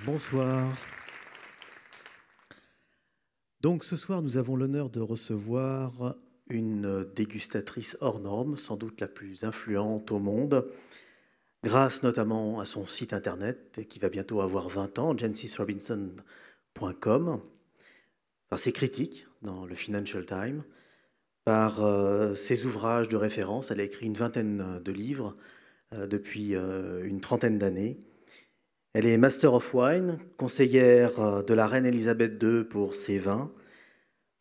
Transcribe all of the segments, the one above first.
Bonsoir. Donc ce soir, nous avons l'honneur de recevoir une dégustatrice hors norme, sans doute la plus influente au monde, grâce notamment à son site internet qui va bientôt avoir 20 ans, JencisRobinson.com, par ses critiques dans le Financial Times, par ses ouvrages de référence. Elle a écrit une vingtaine de livres depuis une trentaine d'années. Elle est Master of Wine, conseillère de la reine Elisabeth II pour ses vins.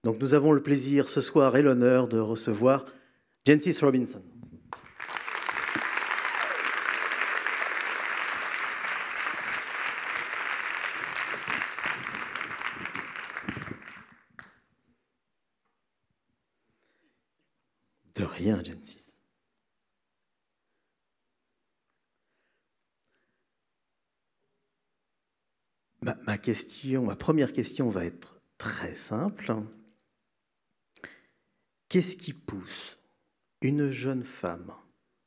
Donc nous avons le plaisir ce soir et l'honneur de recevoir Jencis Robinson. De rien, Jencis. Ma première question va être très simple. Qu'est-ce qui pousse une jeune femme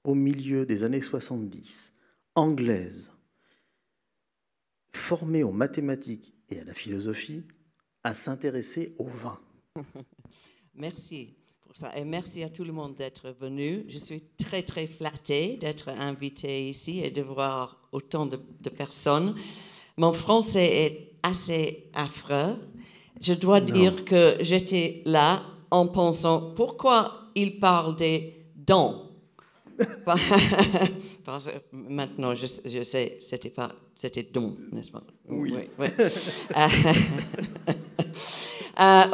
au milieu des années 70, anglaise, formée aux mathématiques et à la philosophie, à s'intéresser au vin? Merci pour ça et merci à tout le monde d'être venu. Je suis très très flattée d'être invitée ici et de voir autant de personnes. Mon français est assez affreux. Je dois dire que j'étais là en pensant pourquoi il parle des dents. Parce que maintenant, je sais, c'était dons, n'est-ce pas? Oui. Oui.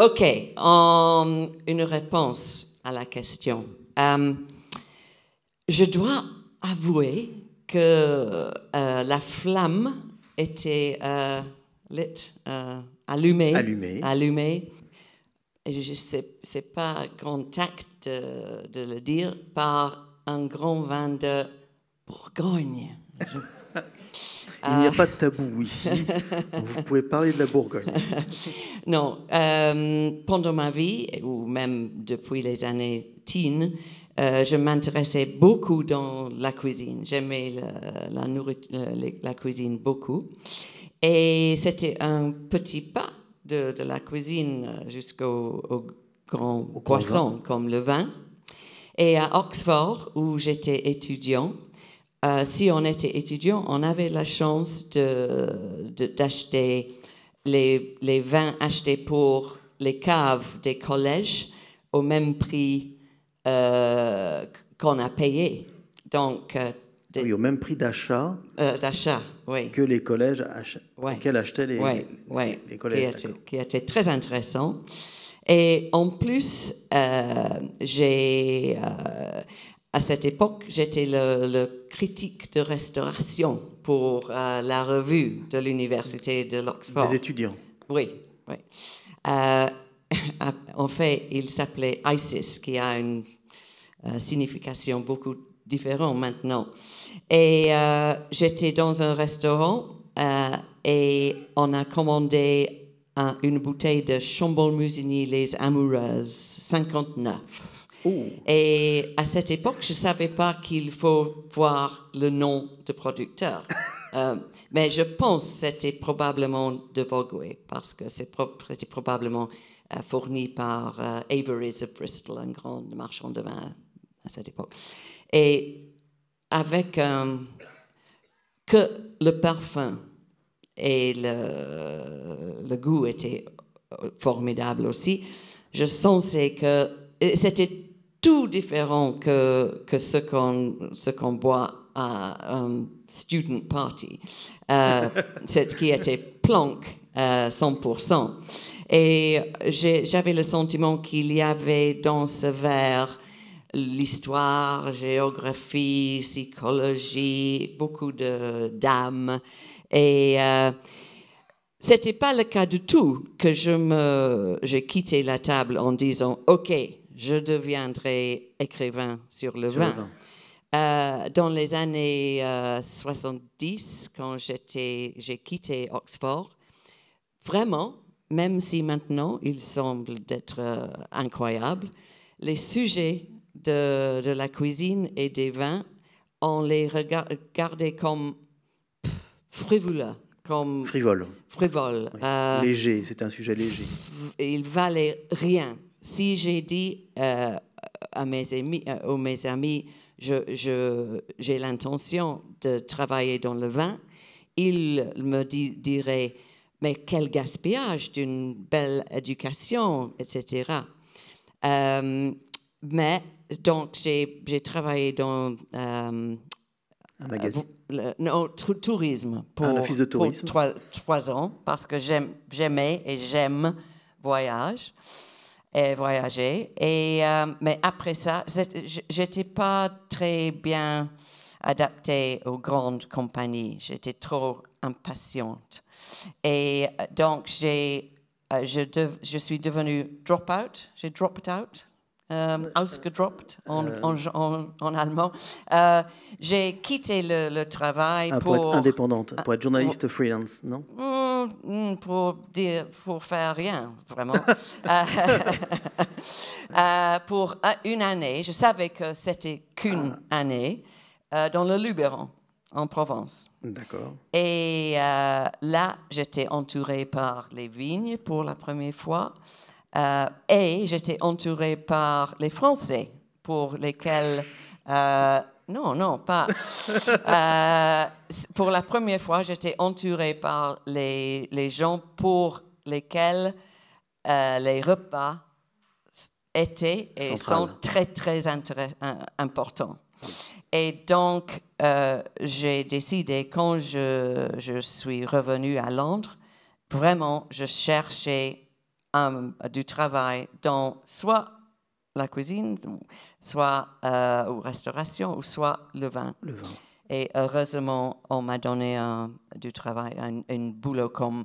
OK, une réponse à la question. Je dois avouer que la flamme était allumée. Et c'est pas grand tact de le dire, par un grand vin de Bourgogne. Il n'y a pas de tabou ici. Vous pouvez parler de la Bourgogne. Non, pendant ma vie, ou même depuis les années teen, je m'intéressais beaucoup dans la cuisine. J'aimais la cuisine beaucoup. Et c'était un petit pas de la cuisine jusqu'au grand poisson, comme le vin. Et à Oxford, où j'étais étudiant, si on était étudiant, on avait la chance d'acheter les vins achetés pour les caves des collèges au même prix qu'on a payé. Donc, oui, au même prix d'achat oui. que les collèges auxquels achetaient les collèges. Qui était très intéressant. Et en plus, à cette époque, j'étais le critique de restauration pour la revue de l'université de l'Oxford. Des étudiants. Oui. En fait, il s'appelait ISIS, qui a une signification beaucoup différente maintenant. Et j'étais dans un restaurant et on a commandé une bouteille de Chambord-Musigny Les Amoureuses, 59. Et à cette époque, je ne savais pas qu'il faut voir le nom du producteur. Mais je pense que c'était probablement de Vogüé, parce que c'était probablement fourni par Avery's of Bristol, un grand marchand de vin à cette époque. Et avec que le parfum et le goût étaient formidables aussi, je sentais que c'était tout différent que ce qu'on boit à un student party, qui était planque 100%. Et j'avais le sentiment qu'il y avait dans ce verre l'histoire, géographie, psychologie, beaucoup d'âme. Et c'était pas le cas du tout que j'ai quitté la table en disant « OK, je deviendrai écrivain sur le vin ». Dans les années 70, quand j'ai quitté Oxford, vraiment, même si maintenant il semble d'être incroyable, les sujets de la cuisine et des vins, on les regardait comme frivoleux, comme Frivole. frivole. Oui. Léger, c'est un sujet léger. Il valait rien. Si j'ai dit à mes amis, j'ai l'intention de travailler dans le vin, ils me diraient, mais quel gaspillage d'une belle éducation, etc. Mais donc j'ai travaillé dans Un magazine. tourisme Un office de tourisme. pour 3 ans parce que j'aimais et j'aime voyager. Mais après ça, j'étais pas très bien adaptée aux grandes compagnies. J'étais trop impatiente. Et donc, je suis devenue drop-out. J'ai dropped out. Ausgedroppt en allemand. J'ai quitté le travail pour être indépendante, pour être journaliste freelance, non? Pour faire rien, vraiment. Pour une année, je savais que c'était qu'une année dans le Luberon, en Provence. D'accord. Et là, j'étais entourée par les vignes pour la première fois. Et j'étais entourée par les Français, pour lesquels... non, pas... pour la première fois, j'étais entourée par les gens pour lesquels les repas étaient et sont très, très importants. Et donc, j'ai décidé, quand je suis revenue à Londres, vraiment, je cherchais du travail dans soit la cuisine, soit ou restauration, ou soit le vin. Le vin. Et heureusement, on m'a donné du travail, un boulot comme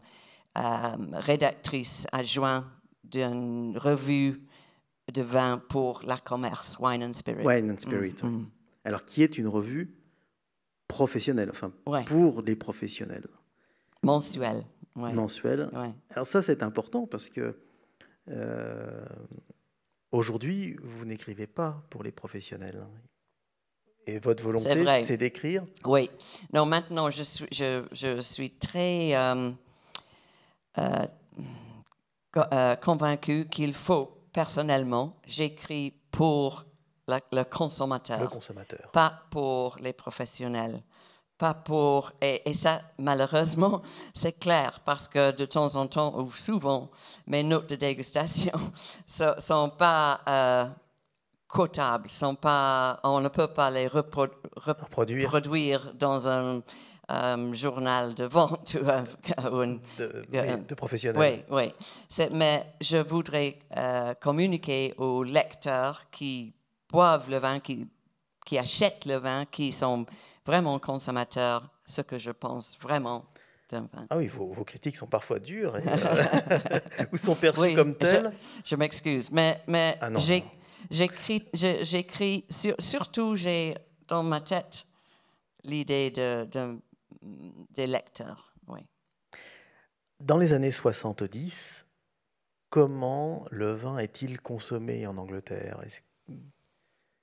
rédactrice adjointe d'une revue de vin pour la commerce, Wine and Spirit. Wine and Spirit, oui. Alors, qui est une revue professionnelle, enfin, pour les professionnels. Mensuelle. Ouais. Mensuelle. Ouais. Alors ça, c'est important parce que aujourd'hui, vous n'écrivez pas pour les professionnels. Et votre volonté, c'est d'écrire. Oui. Non, maintenant, je suis très convaincue qu'il faut, personnellement, j'écris pour le consommateur. Le consommateur. Pas pour les professionnels. Pas pour... Et ça, malheureusement, c'est clair, parce que de temps en temps, ou souvent, mes notes de dégustation ne sont pas quotables, on ne peut pas les reproduire dans un journal de vente ou de professionnels. Oui. Mais je voudrais communiquer aux lecteurs qui boivent le vin, qui achètent le vin, qui sont vraiment consommateurs, ce que je pense vraiment d'un vin. Ah oui, vos critiques sont parfois dures ou sont perçues comme telles. Je m'excuse, mais j'écris, surtout j'ai dans ma tête l'idée des lecteurs. Oui. Dans les années 70, comment le vin est-il consommé en Angleterre?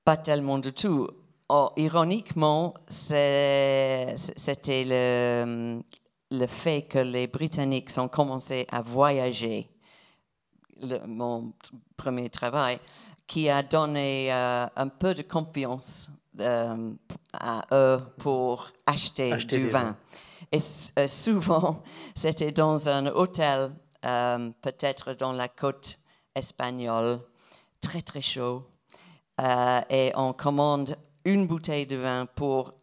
Pas tellement du tout. Oh, ironiquement, c'était le fait que les Britanniques ont commencé à voyager, mon premier travail, qui a donné un peu de confiance à eux pour acheter du vin. Et souvent, c'était dans un hôtel, peut-être dans la côte espagnole, très, très chaud. Et on commande une bouteille de vin pour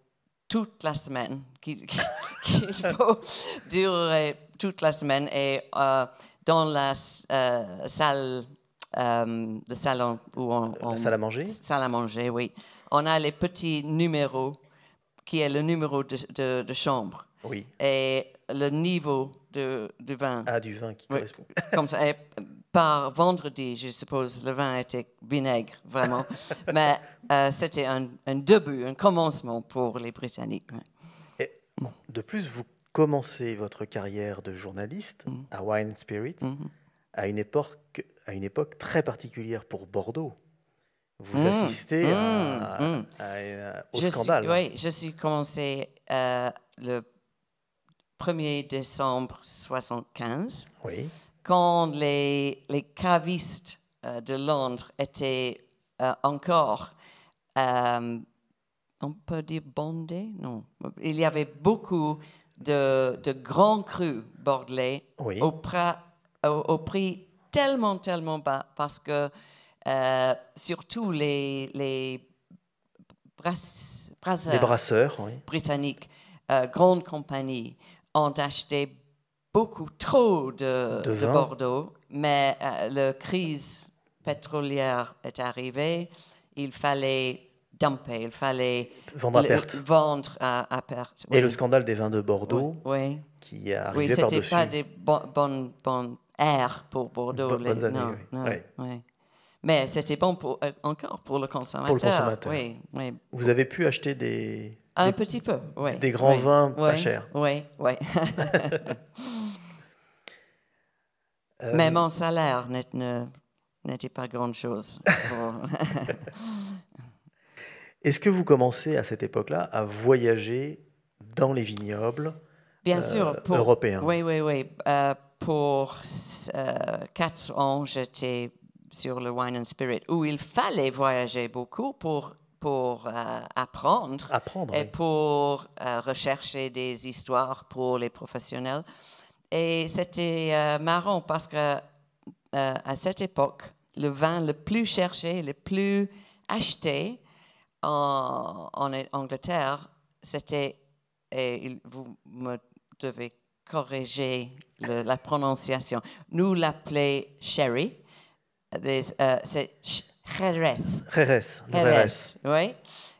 toute la semaine, qu'il faut durer toute la semaine. Et dans la salle, le salon où la salle à manger. Salle à manger, oui. On a les petits numéros, qui est le numéro de chambre. Oui. Et le niveau du vin. Ah, du vin qui correspond. Comme ça. Et par vendredi, je suppose, le vin était vinaigre, vraiment. Mais c'était un début, un commencement pour les Britanniques. Et, de plus, vous commencez votre carrière de journaliste à Wine and Spirit à une époque très particulière pour Bordeaux. Vous assistez au scandale. Oui, je suis commencé 1er décembre 1975, Oui. quand les cavistes de Londres étaient encore, on peut dire bondés? Non. Il y avait beaucoup de grands crus bordelais Oui. au prix tellement, tellement bas parce que surtout les Les brasseurs brasseurs, oui. britanniques, grandes compagnies, ont acheté beaucoup trop De de vin. Bordeaux, mais la crise pétrolière est arrivée, il fallait dumper, il fallait Vendre à perte. vendre à perte. Et le Oui, scandale des vins de oui, Bordeaux oui. qui Oui, arrivait c'était pas par-dessus. des bonnes airs pour Bordeaux. Bonnes années, Non, oui. non, Ouais. oui. Mais c'était bon encore pour le Pour le consommateur. consommateur. Oui, oui. Vous avez pu acheter des, Un des, petit peu, oui. des grands Oui, vins pas oui, chers. oui, oui. Mais Euh, mon salaire n'était pas grand-chose. Est-ce que vous commencez à cette époque-là à voyager dans les vignobles Bien sûr, européens? oui, oui, oui. Pour 4 ans, j'étais sur le Wine and Spirit, où il fallait voyager beaucoup pour apprendre Apprendre, et oui. pour rechercher des histoires pour les professionnels. Et c'était marrant parce que à cette époque, le vin le plus cherché, le plus acheté en Angleterre, c'était, et vous me devez corriger la prononciation, nous l'appelons sherry, c'est Jerez, Jerez, le Jerez, Jerez. oui,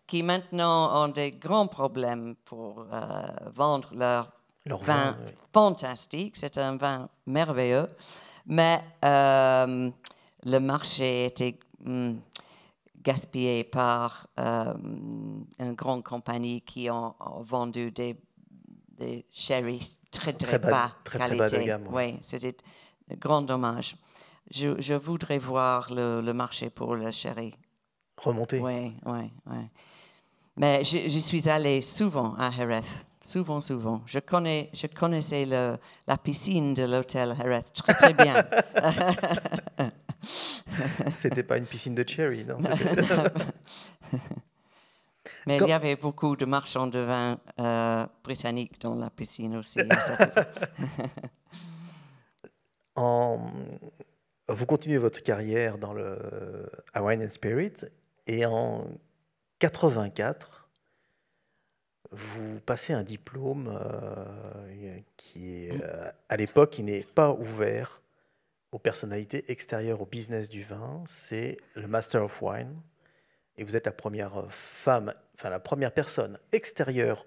qui maintenant ont des grands problèmes pour vendre leur Leur vin vin, oui. fantastique. C'est un vin merveilleux, mais le marché était gaspillé par une grande compagnie qui ont vendu des sherry très, très bas Très bas de qualité. gamme, oui. Oui, c'était un grand dommage. Je voudrais voir le marché pour le sherry. Remonté. Oui, oui, oui. Mais je suis allée souvent à Jerez. Souvent, souvent. Je connaissais la piscine de l'hôtel Jerez très, très bien. C'était pas une piscine de cherry, non. Mais il y Quand- avait beaucoup de marchands de vin britanniques dans la piscine aussi à cette époque. en- Vous continuez votre carrière à Wine and Spirit et en 84, vous passez un diplôme qui est, à l'époque, qui n'est pas ouvert aux personnalités extérieures au business du vin. C'est le Master of Wine. Et vous êtes la première femme, enfin la première personne extérieure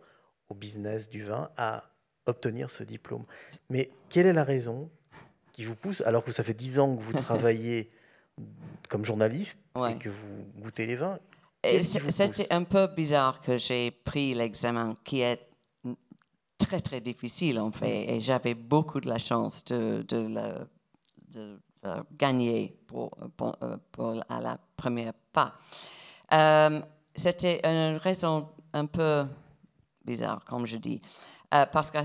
au business du vin à obtenir ce diplôme. Mais quelle est la raison qui vous pousse, alors que ça fait 10 ans que vous travaillez comme journaliste et Ouais. que vous goûtez les vins, Et qu'est-ce qui vous pousse? c'était un peu bizarre que j'ai pris l'examen, qui est très, très difficile en fait. Et j'avais beaucoup de la chance de le gagner à la première pas. C'était une raison un peu bizarre, comme je dis, parce que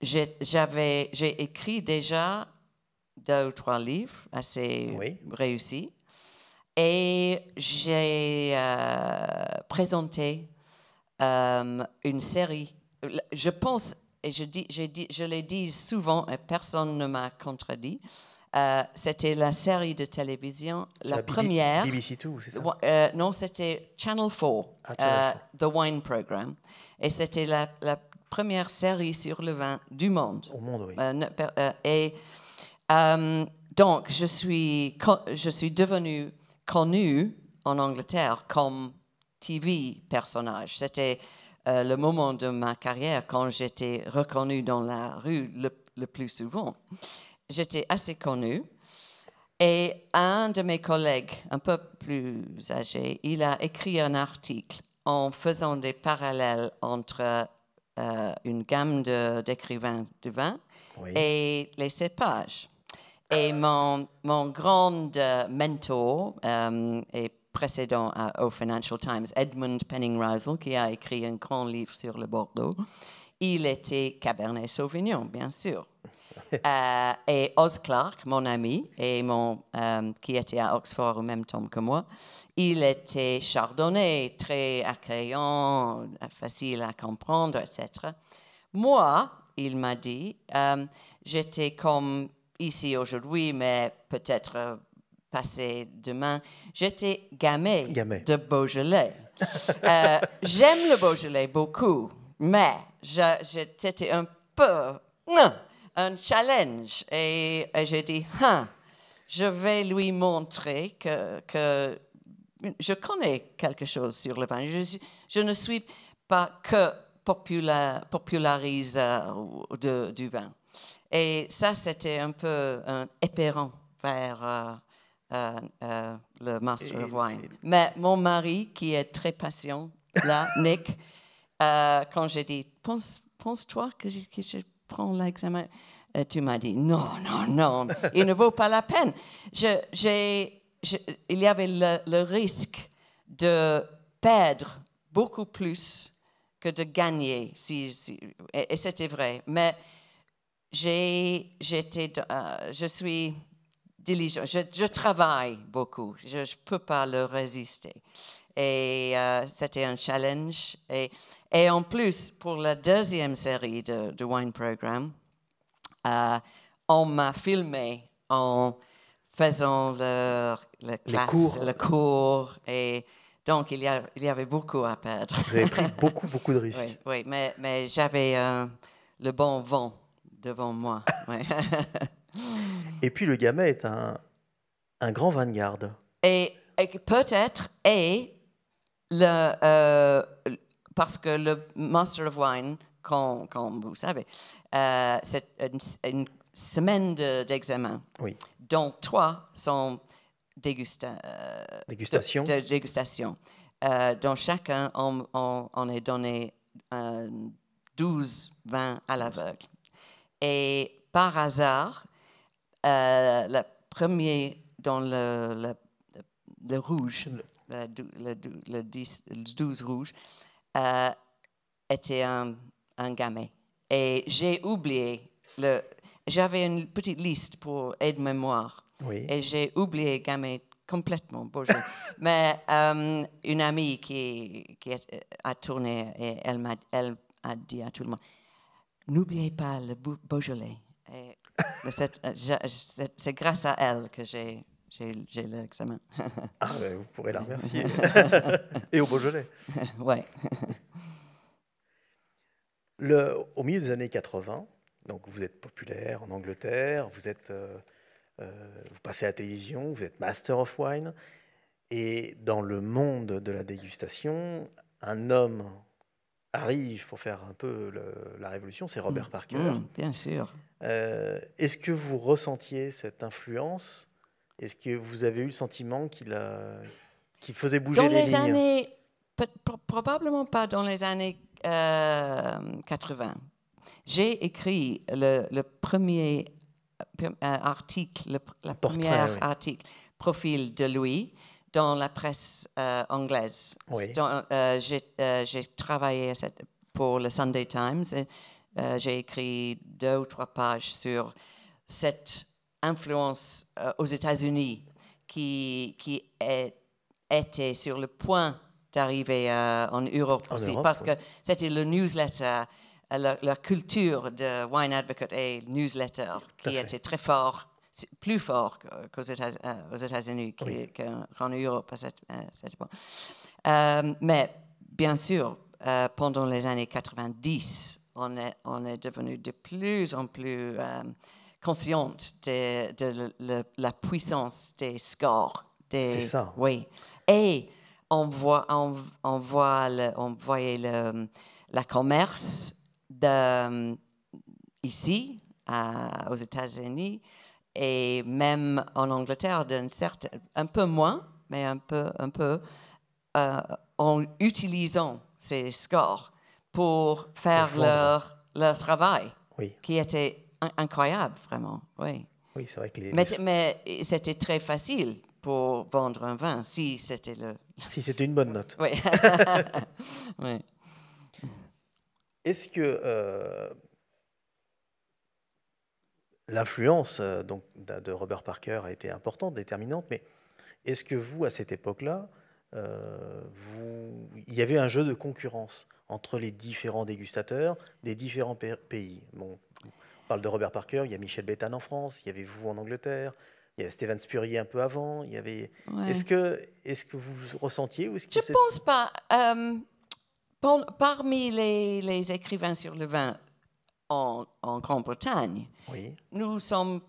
j'ai écrit déjà 2 ou 3 livres assez Oui. réussis et j'ai présenté une série. Je pense, et je l'ai dit souvent et personne ne m'a contredit, c'était la série de télévision, C'est la première. BBC Two, c'est ça? Non, c'était Channel 4, Ah, Channel 4. The Wine Program. Et c'était la première série sur le vin du monde. Au monde, oui. Donc, je suis devenue connue en Angleterre comme TV personnage. C'était le moment de ma carrière quand j'étais reconnue dans la rue le plus souvent. J'étais assez connue. Et un de mes collègues, un peu plus âgé, il a écrit un article en faisant des parallèles entre une gamme d'écrivains de vin Oui. et les cépages. Et mon grand mentor et précédent au Financial Times, Edmund Penning-Rousel, qui a écrit un grand livre sur le Bordeaux, il était Cabernet Sauvignon, bien sûr. Et Oz Clarke, mon ami, qui était à Oxford au même temps que moi, il était chardonnay, très accueillant, facile à comprendre, etc. Moi, il m'a dit, j'étais comme ici aujourd'hui, mais peut-être passé demain, j'étais Gamay de Beaujolais. J'aime le Beaujolais beaucoup, mais c'était un peu un challenge. Et j'ai dit, je vais lui montrer que je connais quelque chose sur le vin. Je ne suis pas que populariseur du vin. Et ça, c'était un peu un éperant vers le Master of Wine. Mais mon mari, qui est très patient, là, Nick, quand j'ai dit, pense-toi que je prends l'examen, tu m'as dit, non, il ne vaut pas la peine. Il y avait le risque de perdre beaucoup plus que de gagner, et c'était vrai. Mais je suis diligent, je travaille beaucoup, je ne peux pas le résister. Et c'était un challenge. Et en plus, pour la deuxième série de Wine Program, on m'a filmé en faisant le cours. Et donc, il y avait beaucoup à perdre. Vous avez pris beaucoup de risques. Oui, mais j'avais le bon vent devant moi. Oui. Et puis, le Gamay est un grand vin de garde. Et peut-être, parce que le Master of Wine, comme vous savez, c'est une semaine d'examen, dont 3 sont dégustation. Dans chacun, on est donné 12 vins à l'aveugle. Et par hasard, le premier dans le rouge, le 12 rouge, était un Gamay. Et j'ai oublié, j'avais une petite liste pour aide-mémoire. Et j'ai oublié Gamay complètement. Mais une amie qui a tourné, et elle a dit à tout le monde, n'oubliez pas le Beaujolais. Et c'est grâce à elle que j'ai l'examen. Vous pourrez la remercier. Et au Beaujolais. Oui. Au milieu des années 80, donc vous êtes populaire en Angleterre, vous passez à la télévision, vous êtes Master of Wine, et dans le monde de la dégustation, un homme arrive pour faire un peu la révolution, c'est Robert Parker. Bien sûr. Est-ce que vous ressentiez cette influence? Est-ce que vous avez eu le sentiment qu'il faisait bouger les lignes? Probablement pas dans les années 80. J'ai écrit le premier article, article, profil de lui, dans la presse anglaise. J'ai travaillé pour le Sunday Times. J'ai écrit 2 ou 3 pages sur cette influence aux États-Unis qui était sur le point d'arriver en Europe aussi, parce que c'était le newsletter, la culture de Wine Advocate et newsletter qui était très fort, plus fort qu'aux États-Unis qu'en Europe à cette époque. Mais bien sûr, pendant les années 90, on est devenu de plus en plus consciente de la puissance des scores. C'est ça. Oui. Et on voyait la commerce ici, aux États-Unis, et même en Angleterre, un peu moins, mais un peu en utilisant ces scores pour faire leur travail, qui était incroyable, vraiment. Oui, c'est vrai que mais c'était très facile pour vendre un vin, si c'était une bonne note. Oui. Oui. Est-ce que l'influence donc de Robert Parker a été importante, déterminante, mais est-ce que vous, à cette époque-là, il y avait un jeu de concurrence entre les différents dégustateurs des différents pays? Bon, on parle de Robert Parker, il y a Michel Béthane en France, il y avait vous en Angleterre, il y avait Steven Spurrier un peu avant, il y avait... Ouais. Est-ce que vous ressentiez ou est-ce Je que c'est... pense pas. Parmi les écrivains sur le vin en Grande-Bretagne, Oui, nous sommes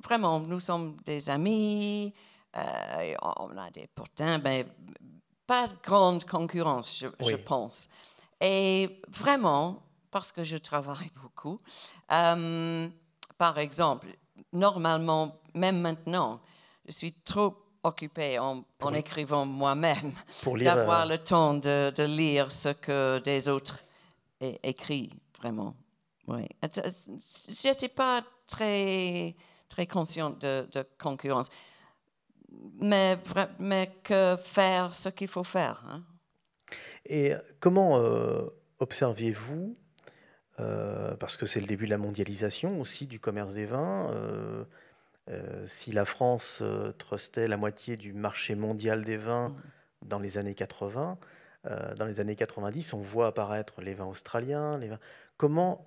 vraiment, nous sommes des amis, on a des potins, mais pas de grande concurrence, je oui, pense. Et vraiment, parce que je travaille beaucoup, par exemple, normalement, même maintenant, je suis trop occupée en pour, écrivant moi-même pour lire... d'avoir le temps de lire ce que des autres écrivent, vraiment. Oui. J'étais pas très consciente de concurrence, mais que faire ce qu'il faut faire. Hein. Et comment observiez-vous, parce que c'est le début de la mondialisation aussi du commerce des vins, si la France trustait la moitié du marché mondial des vins Mm. dans les années 80, dans les années 90, on voit apparaître les vins australiens, les vins... Comment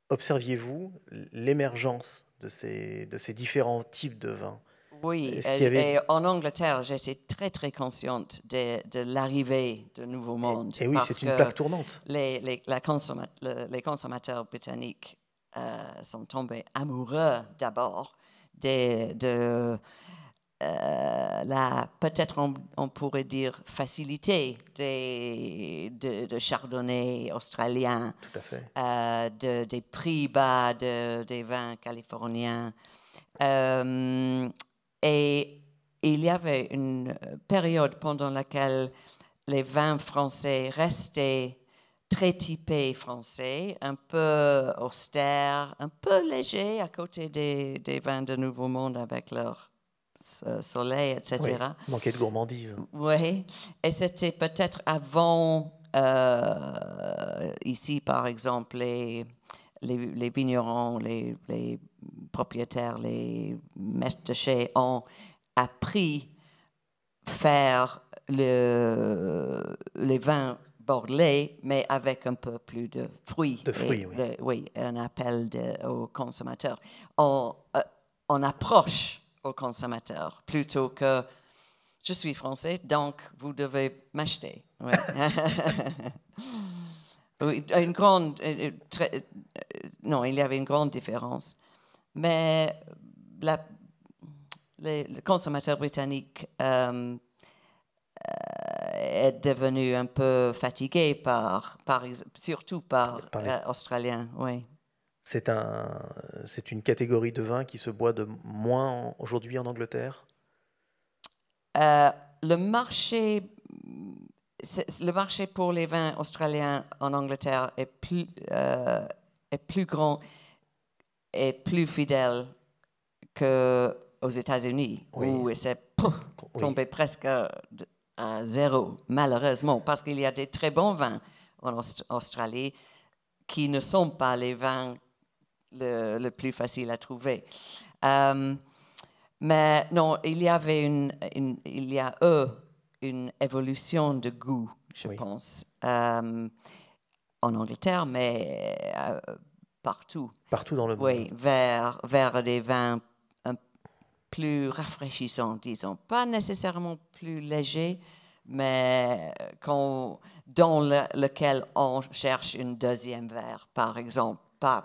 observiez-vous l'émergence de ces différents types de vins? Oui, Est-ce qu'il y avait... et en Angleterre, j'étais très consciente de l'arrivée de nouveaux mondes Et oui, parce c'est une que plaque tournante. les consommateurs britanniques sont tombés amoureux d'abord de la, peut-être on pourrait dire, facilité de chardonnay australien, Tout à fait. des prix bas des vins californiens. Euh, et il y avait une période pendant laquelle les vins français restaient très typés français, un peu austères, un peu légers à côté des vins de Nouveau Monde avec leur soleil, Oui, etc. manquait de gourmandise. Oui, et c'était peut-être avant, ici par exemple, les vignerons, les propriétaires, les maîtres de chais ont appris faire les vins bordelais, mais avec un peu plus de fruits De et fruits, oui. oui, un appel aux consommateurs. On approche aux consommateurs plutôt que je suis français, donc vous devez m'acheter. Oui. Oui, une grande, non, il y avait une grande différence. Mais la, le consommateur britannique est devenu un peu fatigué surtout par Par les... Australiens. Oui. C'est une catégorie de vin qui se boit de moins aujourd'hui en Angleterre. Euh, le marché le marché pour les vins australiens en Angleterre est plus grand et plus fidèle qu'aux États-Unis, Oui, où c'est oui. tombé presque à zéro, malheureusement, parce qu'il y a des très bons vins en Australie qui ne sont pas les vins le plus facile à trouver. Euh, mais non, il y a une évolution de goût, je Oui, pense, en Angleterre, mais partout. partout dans le monde. Oui, vers des vins un plus rafraîchissants, disons. Pas nécessairement plus légers, mais lequel on cherche une deuxième verre, par exemple. Pas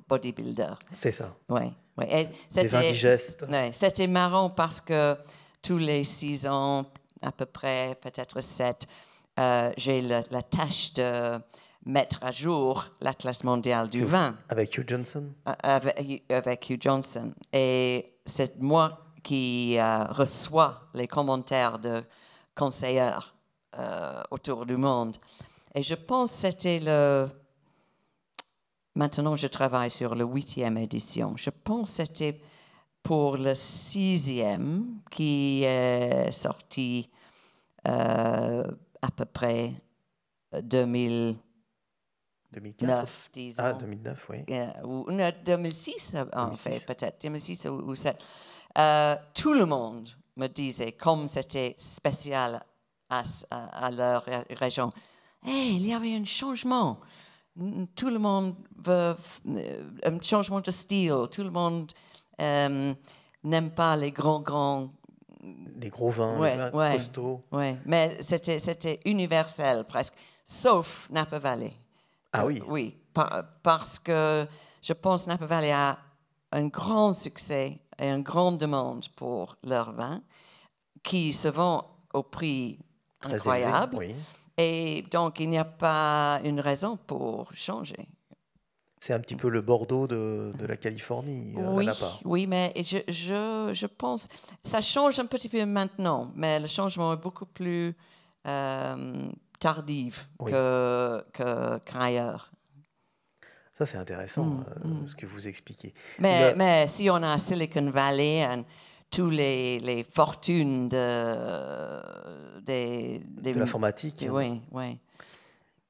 bodybuilder. C'est ça. Oui, oui. Et Des vins digestes. ouais, c'était marrant parce que tous les 6 ans, à peu près, peut-être 7, j'ai la tâche de mettre à jour l'Atlas mondial du vin Avec Hugh Johnson. avec Hugh Johnson. Et c'est moi qui reçois les commentaires de conseillers autour du monde. Et je pense que c'était Maintenant, je travaille sur le 8e édition. Je pense que c'était pour le 6e qui est sorti à peu près 2009, 2004. disons. Ah, 2009, oui. Ou non, 2006, en 2006. fait, peut-être. 2006 ou 2007. Tout le monde me disait, comme c'était spécial à leur région, hey, il y avait un changement. Tout le monde veut un changement de style. Tout le monde n'aime pas les grands. Les gros vins, les vins costauds. Ouais. Mais c'était universel presque, sauf Napa Valley. Ah oui. Oui, parce que je pense que Napa Valley a un grand succès et une grande demande pour leur vin, qui se vend au prix Très incroyable. élevé, oui. Et donc, il n'y a pas une raison pour changer. C'est un petit peu le Bordeaux de la Californie, la Napa. Oui, mais je pense ça change un petit peu maintenant, mais le changement est beaucoup plus tardif Oui. qu'ailleurs. Ça, c'est intéressant, ce que vous expliquez. Mais si on a Silicon Valley, tous les fortunes de l'informatique. Oui.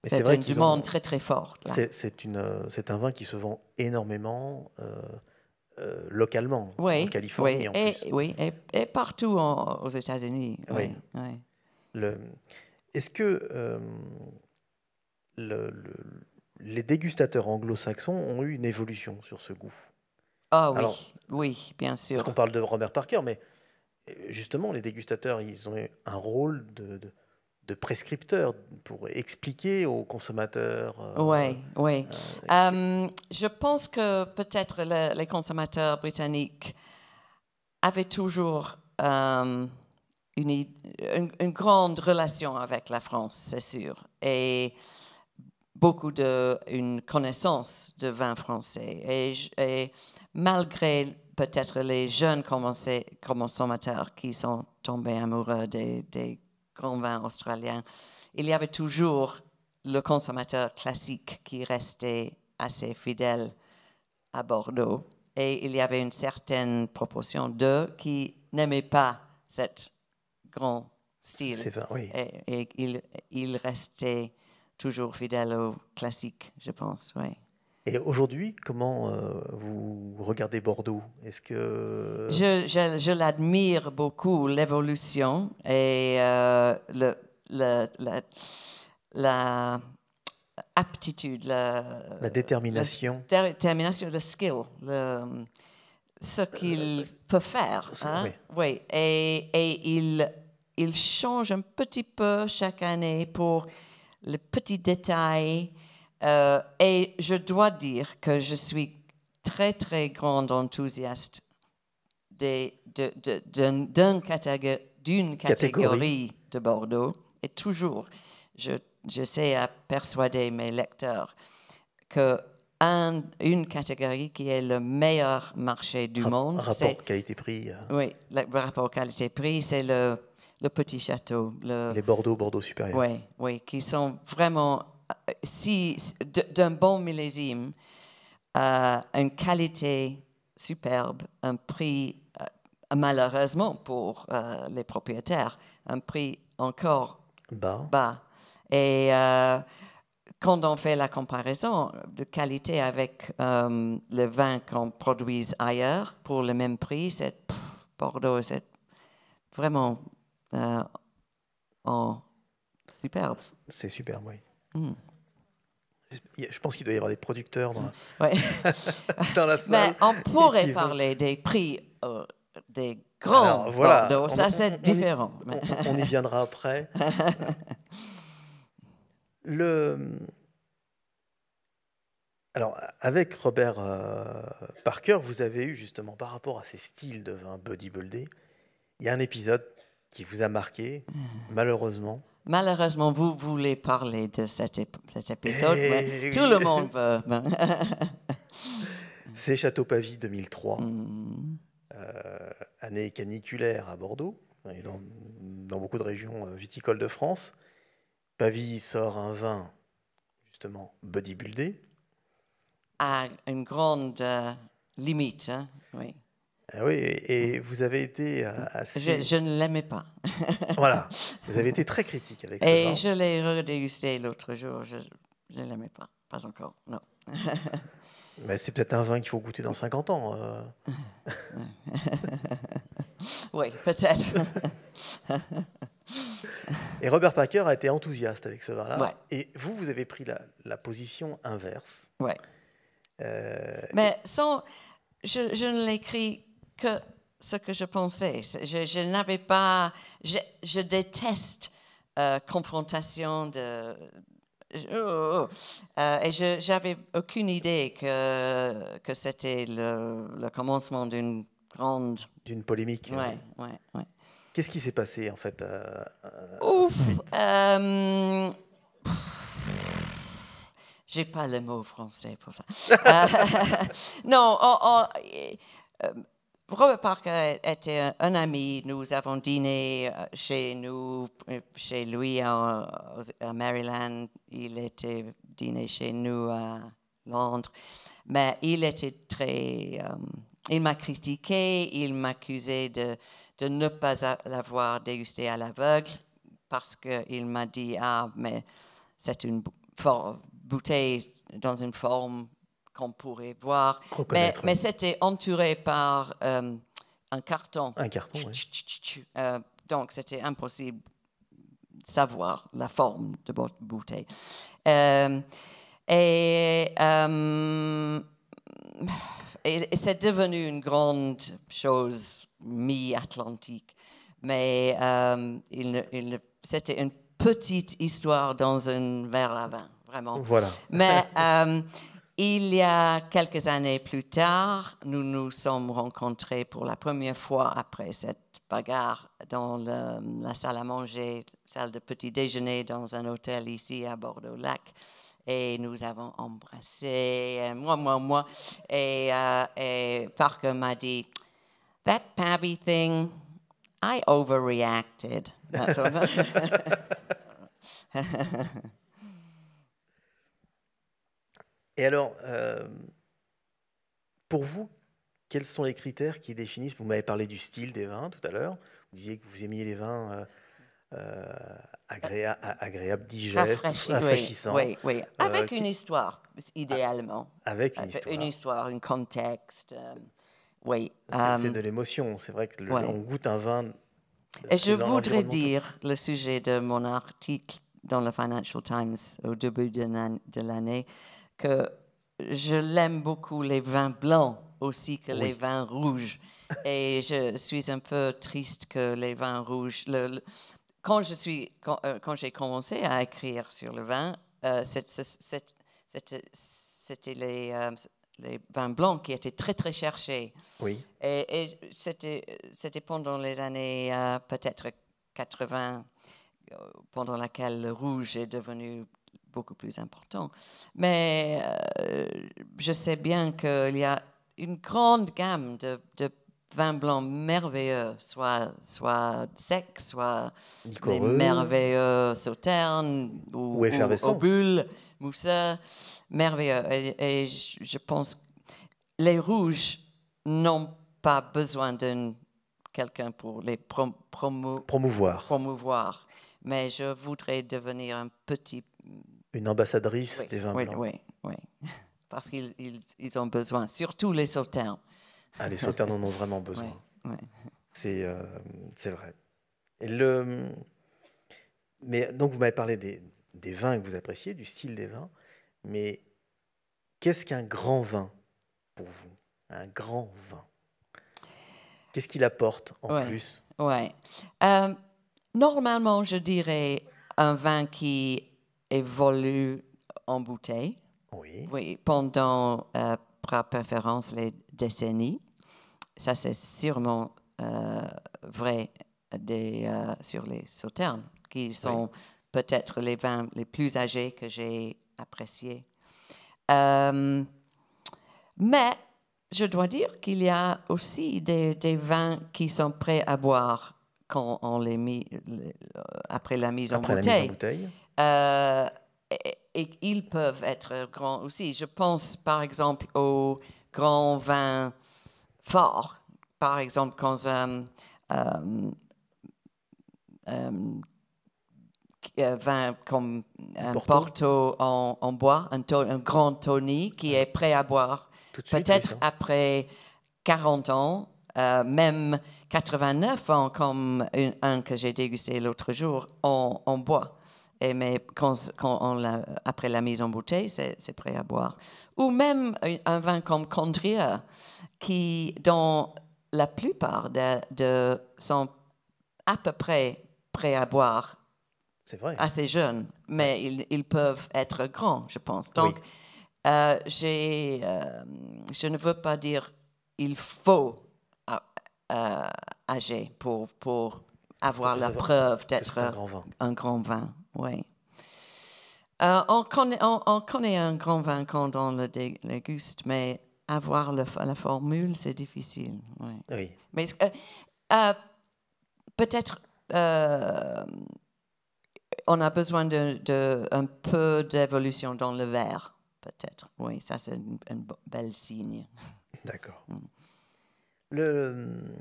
Mais C'est vrai une qu'ils demande très, très forte. Là. C'est un vin qui se vend énormément localement, en Californie en plus. Et partout aux États-Unis. Oui. Oui. Est-ce que les dégustateurs anglo-saxons ont eu une évolution sur ce goût? Ah Alors, oui, bien sûr. Parce qu'on parle de Robert Parker, mais justement, les dégustateurs, ils ont eu un rôle de prescripteur pour expliquer aux consommateurs. Oui. Je pense que peut-être les consommateurs britanniques avaient toujours une grande relation avec la France, c'est sûr, et une connaissance de vin français. Et malgré peut-être les jeunes consommateurs qui sont tombés amoureux des grands vins australiens, il y avait toujours le consommateur classique qui restait assez fidèle à Bordeaux. Et il y avait une certaine proportion d'eux qui n'aimaient pas cet grand style. C'est vrai, oui. Et ils restaient toujours fidèles au classique, je pense, oui. Et aujourd'hui, comment vous regardez Bordeaux? Est-ce que... Je l'admire beaucoup, l'évolution et la aptitude, la détermination. Le skill, ce qu'il peut faire. Hein? Oui. Et il change un petit peu chaque année pour les petits détails. Et je dois dire que je suis très, très grande enthousiaste d'une catégorie de Bordeaux. Et toujours, j'essaie à persuader mes lecteurs une catégorie qui est le meilleur marché du monde. Rapport qualité-prix. Oui, le rapport qualité-prix, c'est le petit château. Les Bordeaux supérieurs. Oui, qui sont vraiment, d'un bon millésime, une qualité superbe, un prix, malheureusement pour les propriétaires, un prix encore bas. Et quand on fait la comparaison de qualité avec le vin qu'on produit ailleurs pour le même prix, Bordeaux, c'est vraiment superbe. C'est superbe, oui. Je pense qu'il doit y avoir des producteurs dans la salle. Mais on pourrait parler des prix des grands Bordeaux, ça c'est différent. On y viendra après. Alors, avec Robert Parker, vous avez eu justement, par rapport à ces styles de vin bodybuildé, il y a un épisode qui vous a marqué, malheureusement. Malheureusement, vous voulez parler de cet épisode, mais tout le monde veut. C'est Château-Pavie 2003, année caniculaire à Bordeaux, et dans beaucoup de régions viticoles de France. Pavie sort un vin, justement, bodybuildé. À une grande limite, hein? Oui. Ah oui, et vous avez été assez... Je ne l'aimais pas. Voilà, vous avez été très critique avec ce Et vin. je l'ai redégusté l'autre jour. Je ne l'aimais pas. Pas encore, non. Mais c'est peut-être un vin qu'il faut goûter dans 50 ans. Oui, peut-être. Et Robert Packer a été enthousiaste avec ce vin-là. Ouais. Et vous, vous avez pris la position inverse. Ouais. Euh, Mais je ne l'écris que ce que je pensais. Je n'avais pas... Je déteste confrontation de... et je n'avais aucune idée que c'était le commencement d'une grande... D'une polémique. Ouais, ouais, ouais. Qu'est-ce qui s'est passé, en fait, Ouf! ensuite? J'ai pas le mot français pour ça. Non, Robert Parker était un ami. Nous avons dîné chez lui à Maryland. Il était dîné chez nous à Londres. Mais il était très... il m'a critiqué, il m'accusait de ne pas l'avoir dégusté à l'aveugle parce qu'il m'a dit « Ah, mais c'est une bouteille dans une forme qu'on pourrait voir. » Mais c'était entouré par un carton. Un carton, oui. Donc, c'était impossible de savoir la forme de votre bouteille. Et c'est devenu une grande chose mi-atlantique. Mais c'était une petite histoire dans un verre à vin, vraiment. Voilà. Mais il y a quelques années plus tard, nous nous sommes rencontrés pour la première fois après cette bagarre dans la salle à manger, salle de petit déjeuner dans un hôtel ici à Bordeaux-Lac. Et nous avons embrassé, moi. Et Parker m'a dit, "That Pavy thing, I overreacted." Et alors, pour vous, quels sont les critères qui définissent... Vous m'avez parlé du style des vins tout à l'heure. Vous disiez que vous aimiez les vins agréables, digestes, rafraîchissants. Oui. Avec une histoire, idéalement. Avec une histoire. Une histoire, un contexte. Oui. C'est de l'émotion. C'est vrai que on goûte un vin. Et je voudrais dire le sujet de mon article dans le Financial Times au début de l'année que je l'aime beaucoup les vins blancs aussi que les vins rouges. Et je suis un peu triste que les vins rouges... Quand j'ai commencé à écrire sur le vin, c'était les vins blancs qui étaient très, très cherchés. Oui. Et c'était pendant les années peut-être 80, pendant laquelle le rouge est devenu beaucoup plus important. Mais je sais bien qu'il y a une grande gamme de vins blancs merveilleux, soit secs, soit les merveilleux sauternes ou aux bulles, mousseux, merveilleux. Et je pense que les rouges n'ont pas besoin de quelqu'un pour les promouvoir. Mais je voudrais devenir une ambassadrice des vins blancs. Oui. Parce qu'ils ont besoin, surtout les sauternes. Ah, les sauternes en ont vraiment besoin. Ouais. C'est vrai. Mais donc, vous m'avez parlé des vins que vous appréciez, du style des vins. Mais qu'est-ce qu'un grand vin pour vous? Un grand vin. Qu'est-ce qu'il apporte en plus? Normalement, je dirais un vin qui évolue en bouteille. Oui, pendant, par préférence, les décennies. Ça, c'est sûrement vrai sur les sauternes, qui sont peut-être les vins les plus âgés que j'ai appréciés. Mais je dois dire qu'il y a aussi des vins qui sont prêts à boire quand on les met après la mise en bouteille. Et ils peuvent être grands aussi. Je pense par exemple aux grands vins forts, par exemple, quand vin comme un Porto en bois, un grand Tony qui est prêt à boire. Tout de suite, peut-être oui, après 40 ans, même 89 ans, comme un que j'ai dégusté l'autre jour, on boit. Mais après la mise en bouteille, c'est prêt à boire. Ou même un vin comme Condrieu, qui, dont la plupart sont à peu près prêts à boire. C'est vrai. Assez jeunes, mais ils peuvent être grands, je pense. Donc, Oui. Je ne veux pas dire il faut âger pour avoir la preuve d'être un grand vin. Oui. On connaît un grand vin quand on le déguste, mais avoir la formule, c'est difficile. Oui. Oui. Mais peut-être on a besoin d'un peu d'évolution dans le verre, peut-être. Oui, ça, c'est un bel signe. D'accord. Le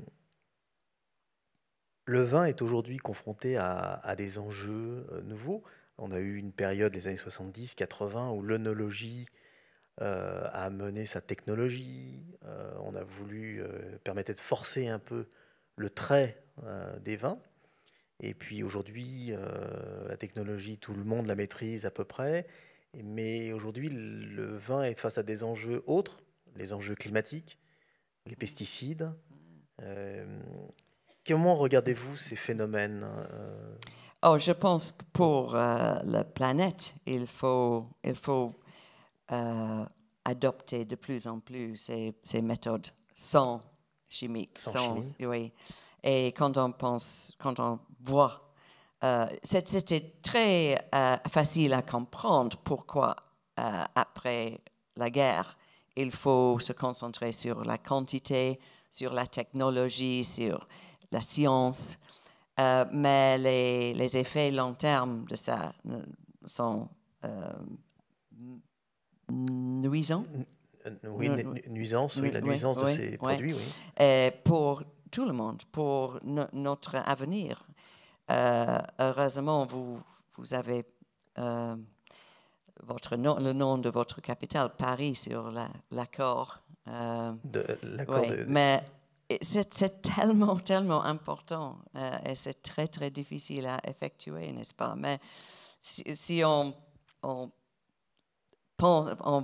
vin est aujourd'hui confronté à des enjeux nouveaux. On a eu une période, les années 70-80, où l'œnologie a amené sa technologie. On a voulu permettre de forcer un peu le trait des vins. Et puis aujourd'hui, la technologie, tout le monde la maîtrise à peu près. Mais aujourd'hui, le vin est face à des enjeux autres, les enjeux climatiques, les pesticides. Comment regardez-vous ces phénomènes Je pense que pour la planète, il faut adopter de plus en plus ces méthodes sans chimiques. Sans chimie. Oui. Et quand on voit, c'était très facile à comprendre pourquoi, après la guerre, il faut se concentrer sur la quantité, sur la technologie, sur la science. Mais les effets long terme de ça sont nuisants. Oui, nuisance, oui, la nuisance de ces produits, oui. Pour tout le monde, pour notre avenir. Heureusement, vous avez le nom de votre capitale, Paris, sur l'accord. Mais c'est tellement important et c'est très, très difficile à effectuer, n'est-ce pas? Mais si on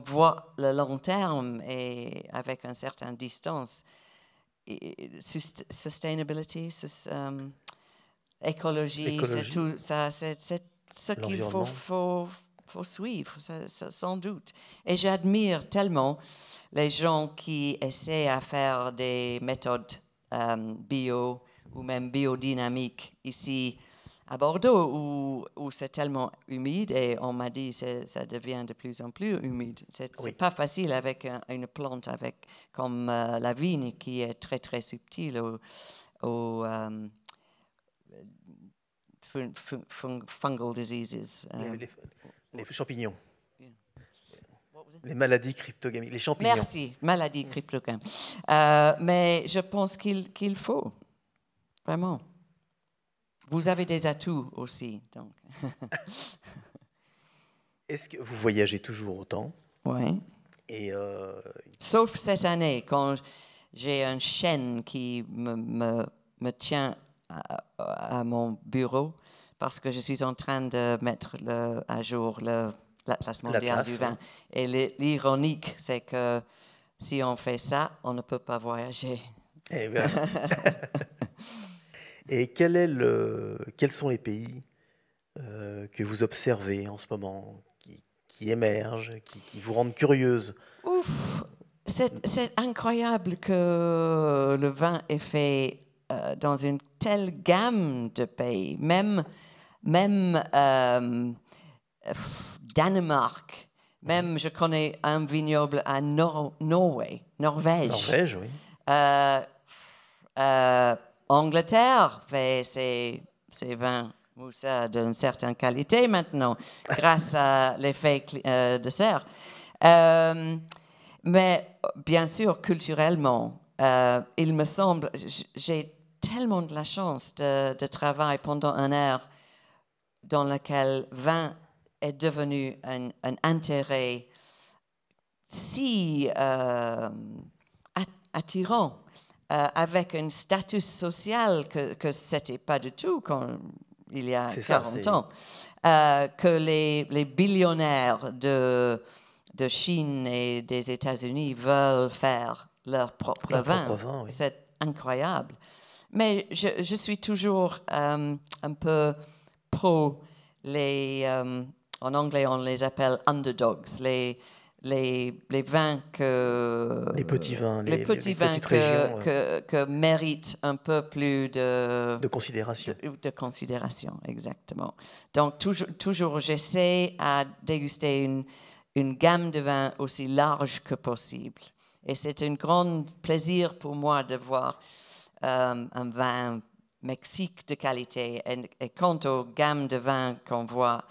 voit le long terme et avec une certaine distance, sustainability, écologie, c'est tout ça, c'est ce qu'il faut suivre, ça, sans doute. Et j'admire tellement les gens qui essaient à faire des méthodes bio ou même biodynamiques ici à Bordeaux, où c'est tellement humide, et on m'a dit que ça devient de plus en plus humide. C'est pas facile avec une plante comme la vigne, qui est très, très subtile aux fungal diseases. Les champignons. Les maladies cryptogamiques, les champignons. Merci, maladies cryptogamiques. Mais je pense qu'il faut, vraiment. Vous avez des atouts aussi, donc. Est-ce que vous voyagez toujours autant? Oui. Sauf cette année, quand j'ai une chaîne qui me tient à mon bureau, parce que je suis en train de mettre à jour l'Atlas mondial du vin. Oui. Et l'ironique, c'est que si on fait ça, on ne peut pas voyager. Eh bien. Et quels sont les pays que vous observez en ce moment, qui émergent, qui vous rendent curieuse? Ouf, c'est incroyable que le vin est fait dans une telle gamme de pays. Même Danemark, même je connais un vignoble à Norvège. Norvège, oui. Angleterre fait ses vins mousseux d'une certaine qualité maintenant, grâce à l'effet de serre. Mais bien sûr, culturellement, il me semble, j'ai tellement de la chance de travailler pendant un ère dans lequel vin est devenu un intérêt si attirant, avec un statut social que ce n'était pas du tout quand il y a 40 ans, que les billionnaires de Chine et des États-Unis veulent faire leur propre vin. Oui. C'est incroyable. Mais je suis toujours un peu pro en anglais on les appelle underdogs, les vins que... Les petits vins, les petits vins petites régions. Que méritent un peu plus de considération. De considération, exactement. Donc, toujours j'essaie à déguster une gamme de vins aussi large que possible. Et c'est un grand plaisir pour moi de voir un vin Mexique de qualité. Et quant aux gammes de vins qu'on voit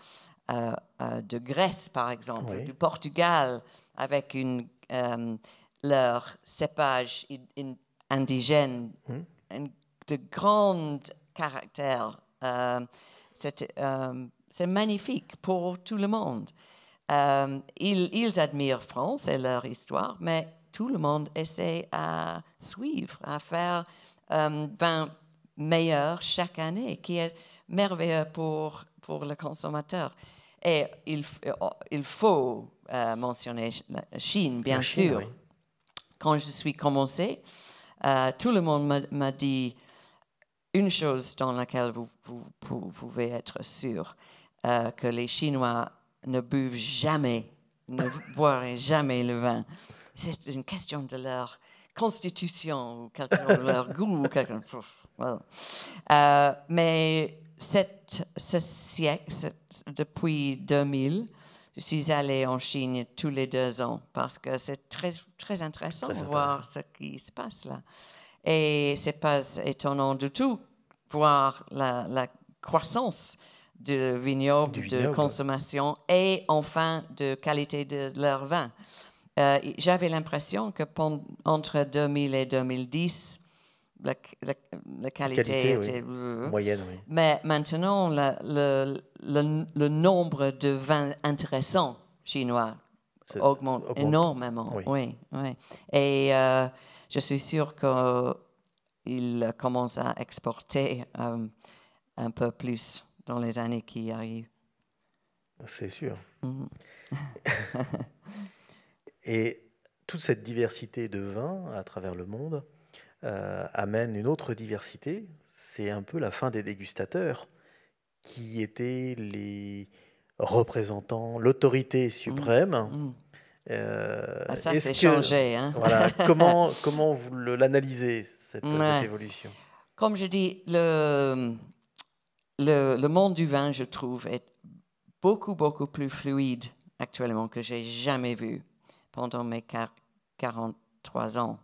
de Grèce, par exemple, Oui. du Portugal, avec leur cépage indigène, de grand caractère. C'est magnifique pour tout le monde. Ils admirent France et leur histoire, mais tout le monde essaie à suivre, à faire vin meilleur chaque année, qui est merveilleux pour le consommateur. Et il faut mentionner la Chine, bien sûr. Oui. Quand je suis commencé, tout le monde m'a dit une chose dans laquelle vous pouvez être sûr, que les Chinois ne buvent jamais, ne boiraient jamais le vin. C'est une question de leur constitution, ou de leur goût. Mais ce siècle, depuis 2000, je suis allée en Chine tous les 2 ans parce que c'est très, très intéressant de voir ce qui se passe là. Et ce n'est pas étonnant du tout voir la croissance de vignobles, de consommation et enfin de qualité de leur vin. J'avais l'impression que entre 2000 et 2010, la qualité était moyenne. Oui. Mais maintenant, le nombre de vins intéressants chinois augmente énormément. Oui. Et je suis sûre qu'il commence à exporter un peu plus dans les années qui arrivent. C'est sûr. Et toute cette diversité de vins à travers le monde amène une autre diversité. C'est un peu la fin des dégustateurs qui étaient les représentants, l'autorité suprême. Ça, c'est changé. Hein? Voilà, comment vous l'analysez, cette évolution? Comme je dis, le monde du vin, je trouve, est beaucoup, beaucoup plus fluide actuellement que j'ai jamais vu pendant mes 43 ans.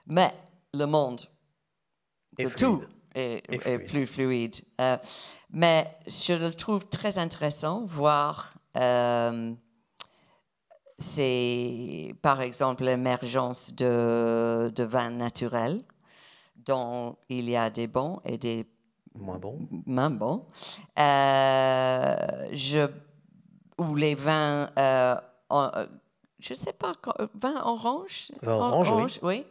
Mais le monde de tout est plus fluide. Mais je le trouve très intéressant voir, c'est par exemple l'émergence de vins naturels, dont il y a des bons et des moins bons. Ou les vins, je ne sais pas, vin orange. Vin orange, oui.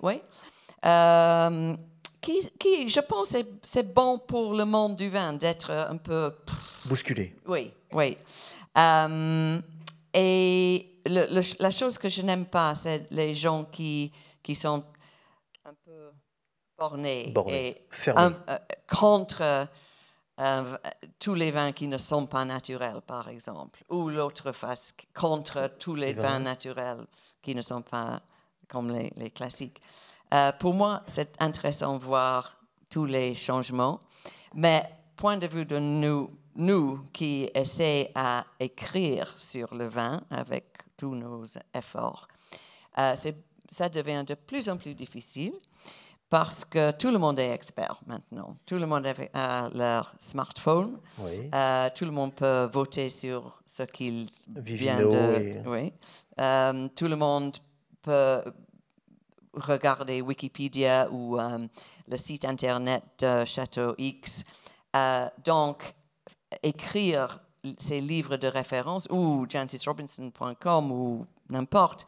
Qui, je pense, c'est bon pour le monde du vin d'être un peu... bousculé. Oui. Et la chose que je n'aime pas, c'est les gens qui sont un peu bornés et contre tous les vins qui ne sont pas naturels, par exemple, ou l'autre face, contre tous les vins naturels qui ne sont pas comme les classiques. Pour moi, c'est intéressant de voir tous les changements, mais point de vue de nous qui essaient à écrire sur le vin avec tous nos efforts, ça devient de plus en plus difficile parce que tout le monde est expert maintenant. Tout le monde a leur smartphone. Oui. Tout le monde peut voter sur ce qu'il vient Vivino de... Oui. Tout le monde peut regarder Wikipédia ou le site internet de Château X. Donc, écrire ces livres de référence ou jancisrobinson.com ou n'importe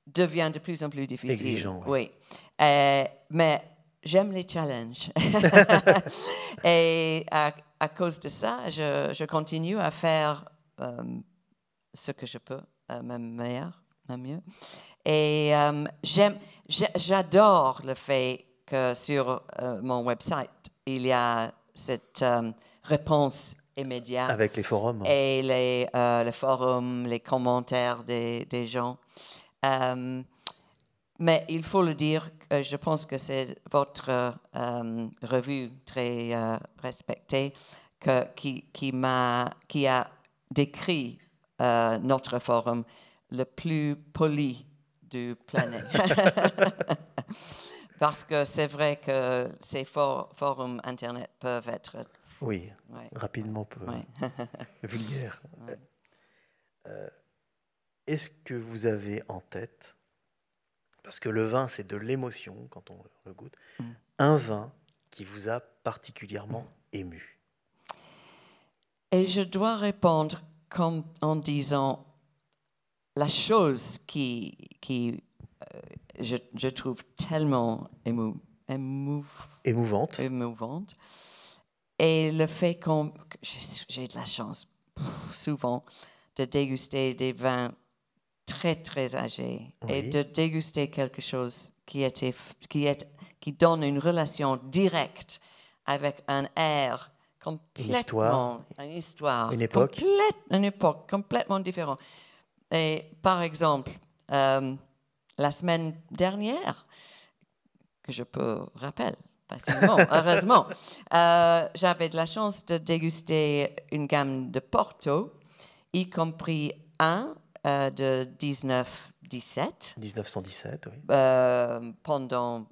devient de plus en plus difficile. Exigeant, oui. Mais j'aime les challenges. Et à cause de ça, je continue à faire ce que je peux, même mieux. Et j'adore le fait que sur mon website, il y a cette réponse immédiate. Avec les forums. Et les forums, les commentaires des gens. Mais il faut le dire, je pense que c'est votre revue très respectée qui a décrit notre forum le plus poli du planète. Parce que c'est vrai que ces forums Internet peuvent être... Oui, rapidement peu vulgaires. Ouais. Est-ce que vous avez en tête, parce que le vin, c'est de l'émotion quand on le goûte, un vin qui vous a particulièrement ému? Et je dois répondre en disant la chose qui je trouve tellement émouvante. Et le fait que j'ai de la chance souvent de déguster des vins très, très âgés et de déguster quelque chose qui donne une relation directe avec un air complètement... Une histoire. Une époque. Une époque complètement différente. Et par exemple, la semaine dernière, que je peux rappeler facilement, heureusement, j'avais de la chance de déguster une gamme de Porto, y compris un de 1917. 1917, oui. Pendant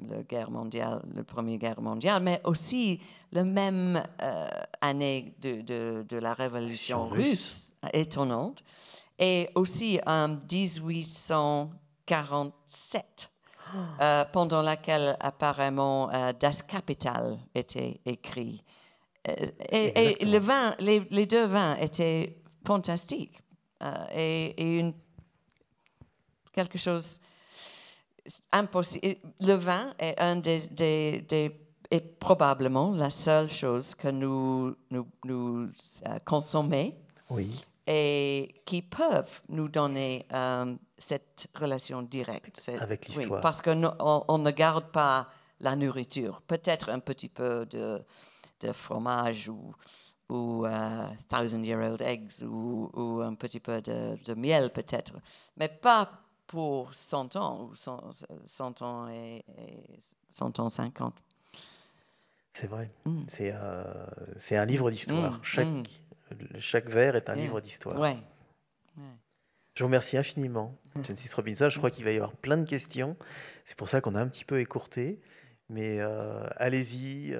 la guerre mondiale, la Première Guerre mondiale, mais aussi la même année de la Révolution russe, étonnante, et aussi en 1847, pendant laquelle apparemment Das Kapital était écrit. Et le vin, les deux vins étaient fantastiques. Et quelque chose impossible. Le vin est est probablement la seule chose que nous consommons et qui peuvent nous donner cette relation directe. Avec l'histoire. Oui, parce qu'on ne garde pas la nourriture. Peut-être un petit peu de fromage ou thousand-year-old eggs ou un petit peu de miel peut-être, mais pas pour 100 ans ou 100 ans et 150. C'est vrai. C'est un livre d'histoire. Chaque verre est un livre d'histoire. Ouais. Je vous remercie infiniment, Jancis Robinson. Je crois qu'il va y avoir plein de questions. C'est pour ça qu'on a un petit peu écourté. Mais allez-y.